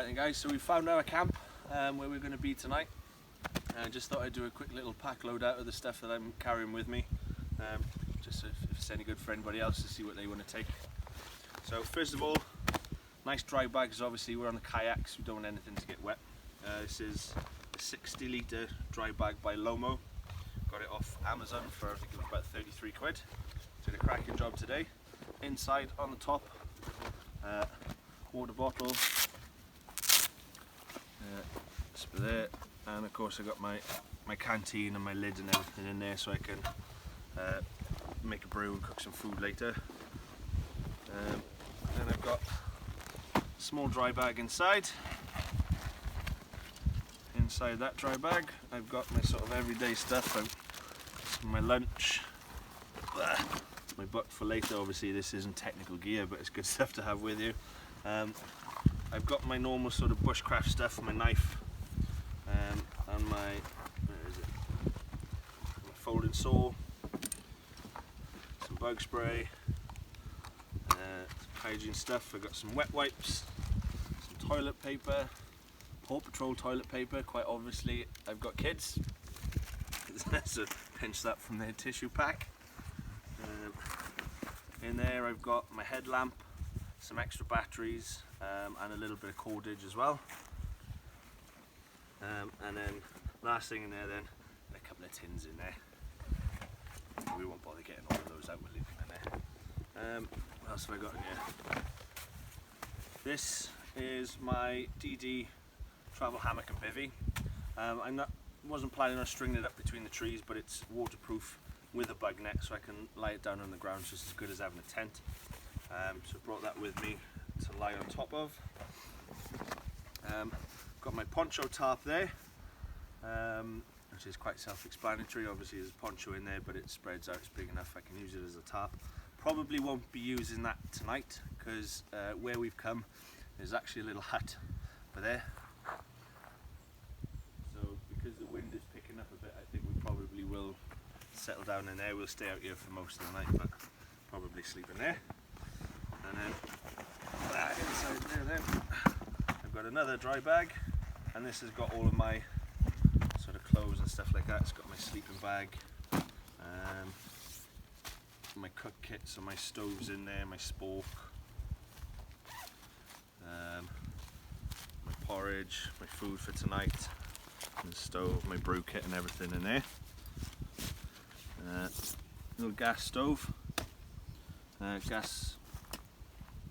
Right then guys, so we found our camp where we're going to be tonight. I just thought I'd do a quick little pack load out of the stuff that I'm carrying with me, just if it's any good for anybody else to see what they want to take. So first of all, nice dry bags. Obviously we're on the kayaks, we don't want anything to get wet. This is a 60 litre dry bag by Lomo. Got it off Amazon for I think it was about 33 quid. Did a cracking job today. Inside on the top, water bottle, there, and of course I got my canteen and my lid and everything in there so I can make a brew and cook some food later. Then I've got a small dry bag inside. Inside that dry bag I've got my sort of everyday stuff, my lunch, my buck for later. Obviously this isn't technical gear, but it's good stuff to have with you. I've got my normal sort of bushcraft stuff, my knife, and my, where is it? My folding saw, some bug spray, some hygiene stuff. I've got some wet wipes, some toilet paper, Paw Patrol toilet paper, quite obviously I've got kids, so pinch that from their tissue pack. In there I've got my headlamp, some extra batteries, and a little bit of cordage as well. And then last thing in there then, a couple of tins in there. We won't bother getting all of those out, we'll leave them in there. What else have I got in here? This is my DD travel hammock and bivvy. I wasn't planning on stringing it up between the trees, but it's waterproof with a bug net, so I can lie it down on the ground, just as good as having a tent. So I brought that with me to lie on top of. Got my poncho tarp there, which is quite self-explanatory. Obviously there's a poncho in there, but it spreads out, it's big enough I can use it as a tarp. Probably won't be using that tonight, because where we've come there's actually a little hut over there. So because the wind is picking up a bit, I think we probably will settle down in there. We'll stay out here for most of the night, but probably sleep in there. And then inside there then I've got another dry bag, and this has got all of my sort of clothes and stuff like that. It's got my sleeping bag, my cook kit, so my stove's in there, my spork, my porridge, my food for tonight, and the stove, my brew kit and everything in there. Little gas stove, gas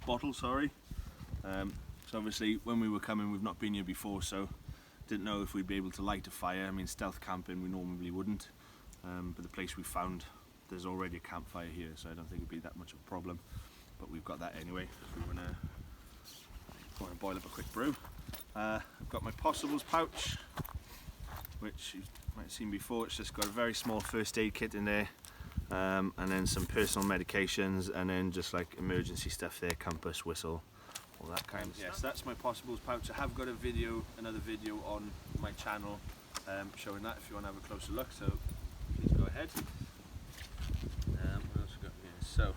bottle, sorry. So obviously when we were coming, we've not been here before, so didn't know if we'd be able to light a fire. I mean, stealth camping we normally wouldn't, but the place we found, there's already a campfire here, so I don't think it'd be that much of a problem, but we've got that anyway if we want to boil up a quick brew. I've got my possibles pouch, which you might have seen before. It's just got a very small first aid kit in there, and then some personal medications, and then just like emergency stuff there, compass, whistle, all that kind of stuff. Yes, that's my possibles pouch. I have got another video on my channel showing that if you want to have a closer look, so please go ahead. What else have we got here? So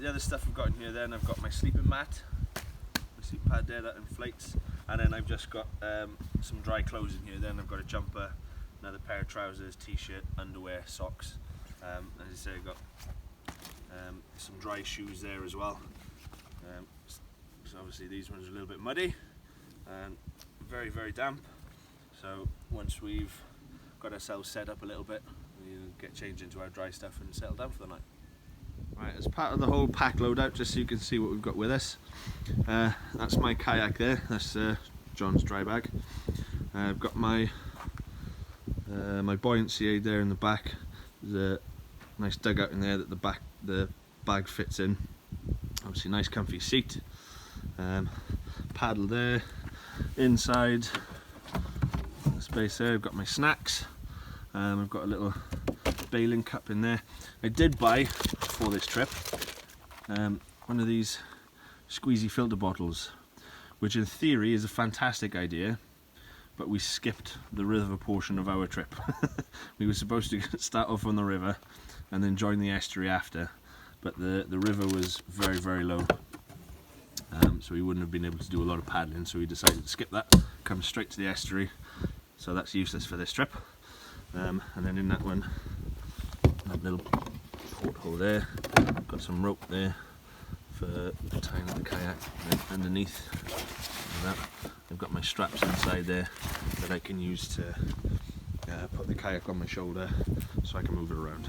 the other stuff I've got in here then, I've got my sleeping mat, my sleep pad there that inflates, and then I've just got some dry clothes in here. Then I've got a jumper, another pair of trousers, t-shirt, underwear, socks. As I say, I've got some dry shoes there as well. So obviously these ones are a little bit muddy and very, very damp. So once we've got ourselves set up a little bit, we'll get changed into our dry stuff and settle down for the night. Right, as part of the whole pack load out, just so you can see what we've got with us, that's my kayak there, that's John's dry bag. I've got my my buoyancy aid there in the back. There's a nice dugout in there that the bag fits in. Obviously nice comfy seat, paddle there, inside the space there I've got my snacks. I've got a little bailing cup in there. I did buy for this trip one of these squeezy filter bottles, which in theory is a fantastic idea, but we skipped the river portion of our trip. We were supposed to start off on the river and then join the estuary after, but the river was very, very low. so we wouldn't have been able to do a lot of paddling, so we decided to skip that, come straight to the estuary, so that's useless for this trip. And then in that one, that little porthole there, got some rope there for tying the kayak, and then underneath that I've got my straps inside there that I can use to put the kayak on my shoulder so I can move it around.